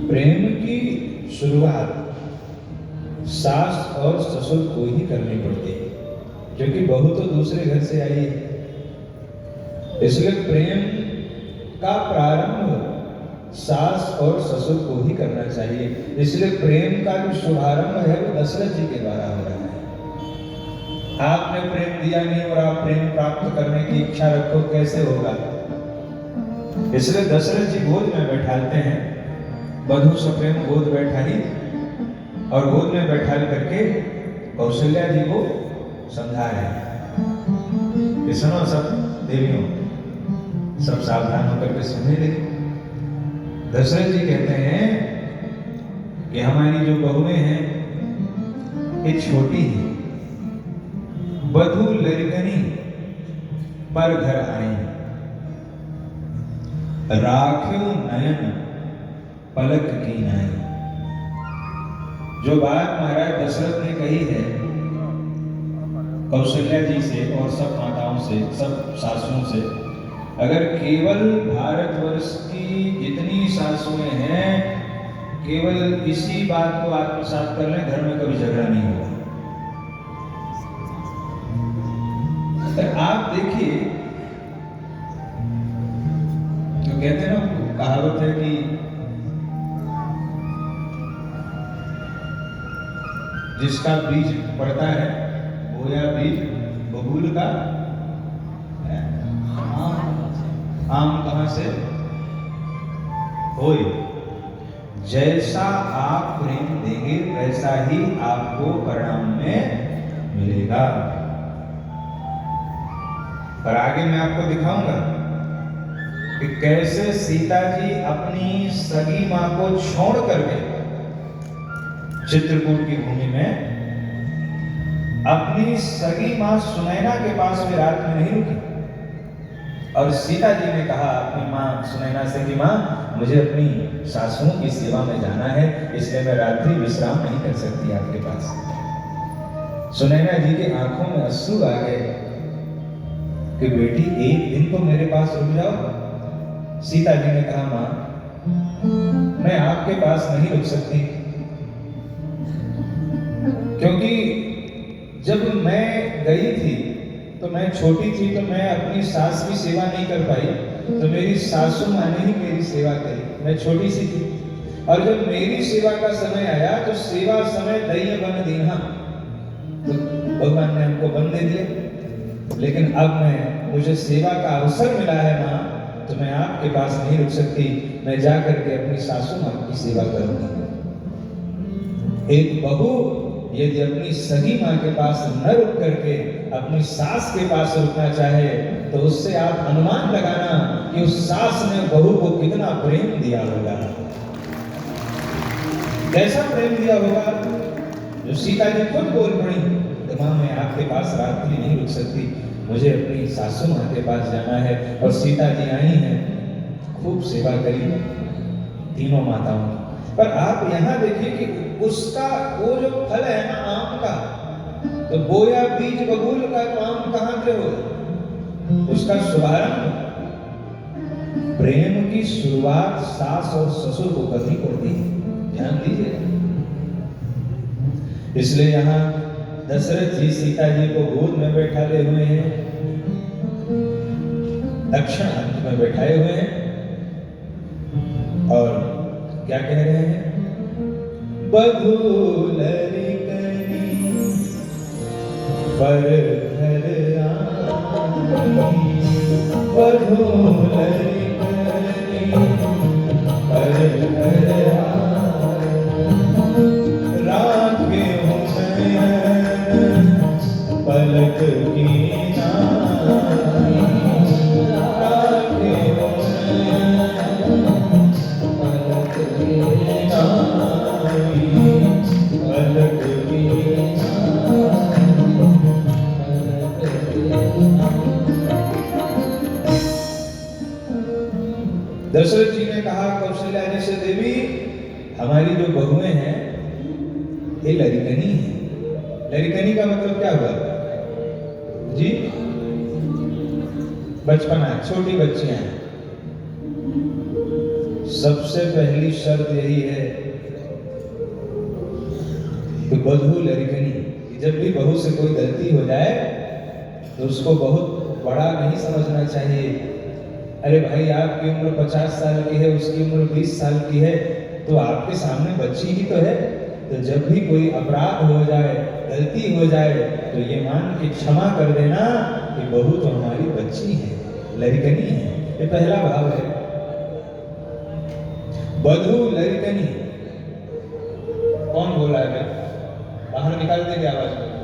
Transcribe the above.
प्रेम की शुरुआत सास और ससुर को ही करनी पड़ती है, क्योंकि बहू तो दूसरे घर से आई है। इसलिए प्रेम का प्रारंभ सास और ससुर को ही करना चाहिए। इसलिए प्रेम का जो शुभारंभ है वो दशरथ जी के द्वारा हो रहा है। आपने प्रेम दिया नहीं और आप प्रेम प्राप्त करने की इच्छा रखो, कैसे होगा? इसलिए दशरथ जी गोद में बैठाते हैं, वधू सप्रेम गोद बैठाई, और गोद में बैठा करके कौशल्या जी को समझा रहे हैं। सुनो सब देवियों, सब सावधान होकर के सुनने लगे। दशरथ जी कहते हैं कि हमारी जो बहुएं हैं ये छोटी है, वधू लड़कनी पर घर आई, राख्यो नयन पलक की नाई। जो बात महाराज दशरथ ने कही है कौशल्या जी से और सब माताओं से, सब सासुओं से, अगर केवल भारतवर्ष की जितनी सासुएं हैं केवल इसी बात को आत्मसात कर लें, घर में कभी झगड़ा नहीं होगा। तो आप देखिए, तो कहते हैं ना, कहावत है कि जिसका बीज पड़ता है बोया बीज बबूल का आम कहां से होए। जैसा आप प्रेम देंगे वैसा ही आपको परिणाम में मिलेगा। पर आगे मैं आपको दिखाऊंगा कि कैसे सीता जी अपनी सगी मां को छोड़ करके चित्रकूट की भूमि में अपनी सगी मां सुनैना के पास में रात में नहीं रुकी। और सीता जी ने कहा अपनी मां सुनैना से कि मां, मुझे अपनी सासुओं की सेवा में जाना है, इसलिए मैं रात्रि विश्राम नहीं कर सकती आपके पास। सुनैना जी की आंखों में अश्रु आ गए कि बेटी एक दिन तो मेरे पास रुक जाओ। सीता जी ने कहा मां, मैं आपके पास नहीं रुक सकती, क्योंकि जब मैं गई थी तो मैं छोटी थी, तो मैं अपनी सास की सेवा नहीं कर पाई, तो मेरी सासू मां ने ही मेरी सेवा करी। मैं छोटी सी थी, और जब मेरी सेवा का समय आया तो सेवा समय दैय बन दीना, तो भगवान ने हमको बन दे दिया। लेकिन अब मुझे सेवा का अवसर मिला है मां, तो मैं आपके पास नहीं रुक सकती, मैं जा करके अपनी सासू मां की सेवा करूंगी। एक बहू यदि अपनी सगी मां के पास न रुक करके अपनी सास के पास रुकना चाहे, तो उससे आप अनुमान लगाना कि उस सास ने बहू को कितना प्रेम दिया होगा। कैसा प्रेम दिया होगा, जो सीता जी खुद बोल पड़ी कि मां, मैं आपके पास रात्रि नहीं रुक सकती, मुझे अपनी सासू मां के पास जाना है। और सीता जी आई हैं, खूब सेवा करी तीनों माताओं। पर आप यहाँ देखिए कि उसका वो जो फल है ना आम का, तो बोया बीज बबूल का, तो आम कहां से हो? उसका शुभारंभ, प्रेम की शुरुआत सास और ससुर को करनी पड़ती है, ध्यान दीजिए। इसलिए यहाँ दशरथ जी सीता जी को गोद में बैठाए हुए हैं, दक्षिण हाथ में बैठाए हुए हैं, और क्या कह रहे हैं? वधू लड़कनी पर घर आई, वधू लड़कनी पर घर आई, राखे नयन पलक की नाई, राखे दशरथ जी ने कहा कौशल्या जी से, देवी हमारी जो बहुएं हैं ये लड़कनी है। लड़कनी का मतलब क्या हुआ जी? बचपना, छोटी बच्चियां हैं। सबसे पहली शर्त यही है कि बधू लड़कनी, जब भी बहू से कोई गलती हो जाए तो उसको बहुत बड़ा नहीं समझना चाहिए। अरे भाई, आपकी उम्र 50 साल की है, उसकी उम्र 20 साल की है, तो आपके सामने बच्ची ही तो है। तो जब भी कोई अपराध हो जाए, गलती हो जाए, तो ये मान के क्षमा कर देना कि बहू तो हमारी बच्ची है, लड़कनी है। ये पहला भाव है, बधू लड़कनी। कौन बोला है? बाहर निकाल देंगे आवाज में।